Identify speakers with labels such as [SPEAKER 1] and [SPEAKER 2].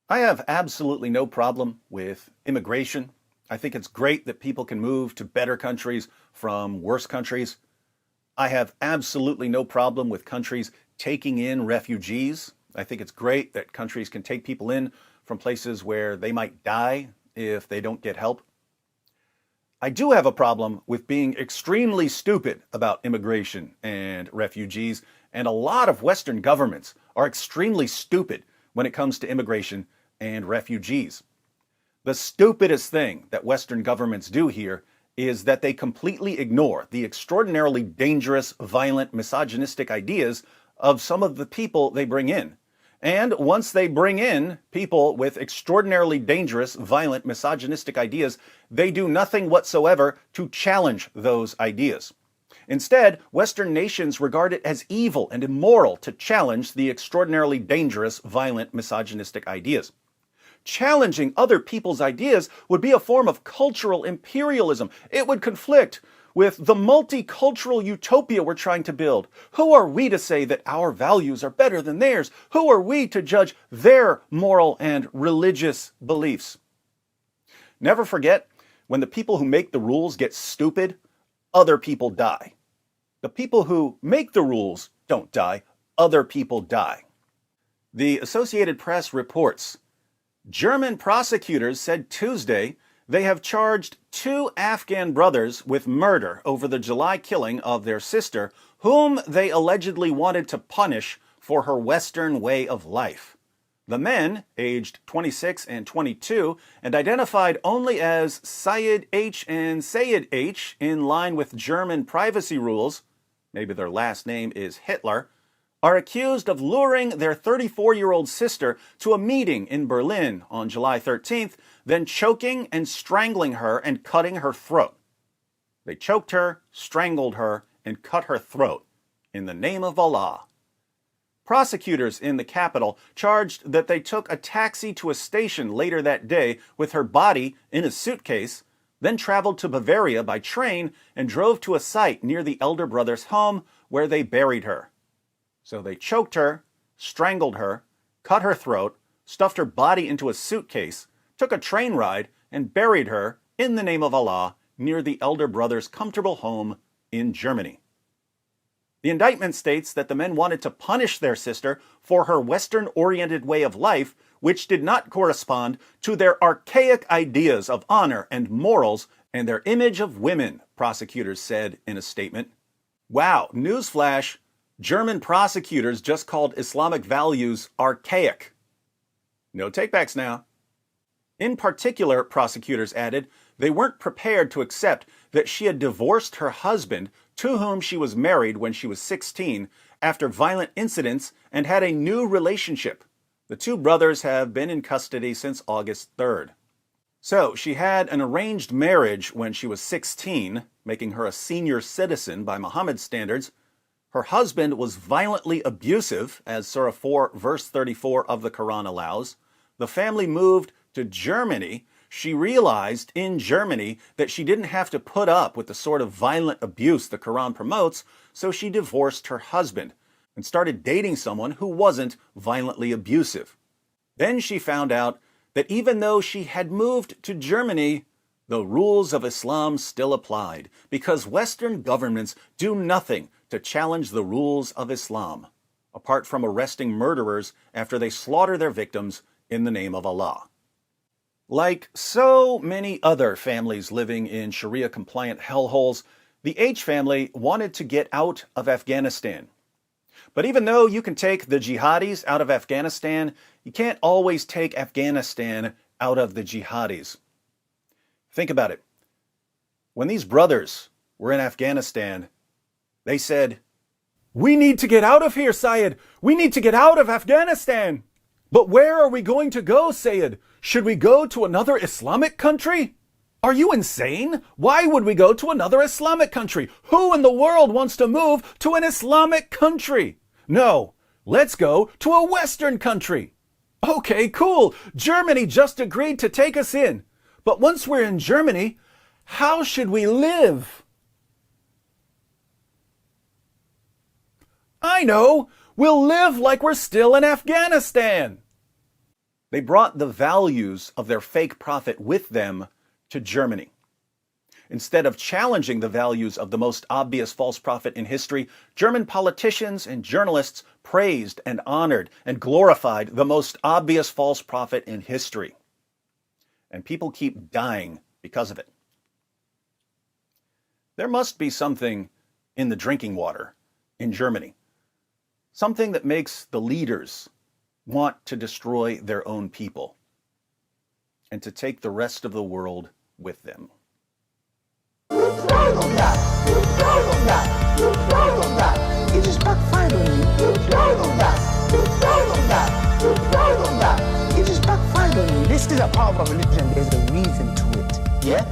[SPEAKER 1] I have absolutely no problem with immigration. I think it's great that people can move to better countries from worse countries. I have absolutely no problem with countries taking in refugees. I think it's great that countries can take people in from places where they might die if they don't get help. I do have a problem with being extremely stupid about immigration and refugees, and a lot of Western governments are extremely stupid when it comes to immigration and refugees. The stupidest thing that Western governments do here is that they completely ignore the extraordinarily dangerous, violent, misogynistic ideas of some of the people they bring in. And once they bring in people with extraordinarily dangerous, violent, misogynistic ideas, they do nothing whatsoever to challenge those ideas. Instead, Western nations regard it as evil and immoral to challenge the extraordinarily dangerous, violent, misogynistic ideas. Challenging other people's ideas would be a form of cultural imperialism. It would conflict with the multicultural utopia we're trying to build. Who are we to say that our values are better than theirs? Who are we to judge their moral and religious beliefs? Never forget, when the people who make the rules get stupid, other people die. The people who make the rules don't die, other people die. The Associated Press reports German prosecutors said Tuesday they have charged two Afghan brothers with murder over the July killing of their sister, whom they allegedly wanted to punish for her Western way of life. The men, aged 26 and 22, and identified only as Syed H. and Sayed H. in line with German privacy rules, maybe their last name is Hitler, are accused of luring their 34-year-old sister to a meeting in Berlin on July 13th, then choking and strangling her and cutting her throat. They choked her, strangled her, and cut her throat in the name of Allah. Prosecutors in the capital charged that they took a taxi to a station later that day with her body in a suitcase, then traveled to Bavaria by train and drove to a site near the elder brother's home where they buried her. So they choked her, strangled her, cut her throat, stuffed her body into a suitcase, took a train ride, and buried her in the name of Allah near the elder brother's comfortable home in Germany. The indictment states that the men wanted to punish their sister for her Western-oriented way of life, which did not correspond to their archaic ideas of honor and morals and their image of women, prosecutors said in a statement. Wow, newsflash. German prosecutors just called Islamic values archaic. No takebacks now. In particular, prosecutors added, they weren't prepared to accept that she had divorced her husband, to whom she was married when she was 16, after violent incidents and had a new relationship. The two brothers have been in custody since August 3rd. So, she had an arranged marriage when she was 16, making her a senior citizen by Muhammad's standards. Her husband was violently abusive, as Surah 4, verse 34 of the Quran allows. The family moved to Germany. She realized in Germany that she didn't have to put up with the sort of violent abuse the Quran promotes, so she divorced her husband and started dating someone who wasn't violently abusive. Then she found out that even though she had moved to Germany, the rules of Islam still applied, because Western governments do nothing to challenge the rules of Islam, apart from arresting murderers after they slaughter their victims in the name of Allah. Like so many other families living in Sharia-compliant hellholes, the H family wanted to get out of Afghanistan. But even though you can take the jihadis out of Afghanistan, you can't always take Afghanistan out of the jihadis. Think about it. When these brothers were in Afghanistan, they said, "We need to get out of here, Syed. We need to get out of Afghanistan. But where are we going to go, Syed? Should we go to another Islamic country? Are you insane? Why would we go to another Islamic country? Who in the world wants to move to an Islamic country? No, let's go to a Western country. Okay, cool. Germany just agreed to take us in. But once we're in Germany, how should we live?" I know. We'll live like we're still in Afghanistan. They brought the values of their fake prophet with them to Germany. Instead of challenging the values of the most obvious false prophet in history, German politicians and journalists praised and honored and glorified the most obvious false prophet in history. And people keep dying because of it. There must be something in the drinking water in Germany, something that makes the leaders want to destroy their own people and to take the rest of the world with them.
[SPEAKER 2] It just backfired on you. It just backfired on you. This is a part of a religion. There's a reason to it. Yeah?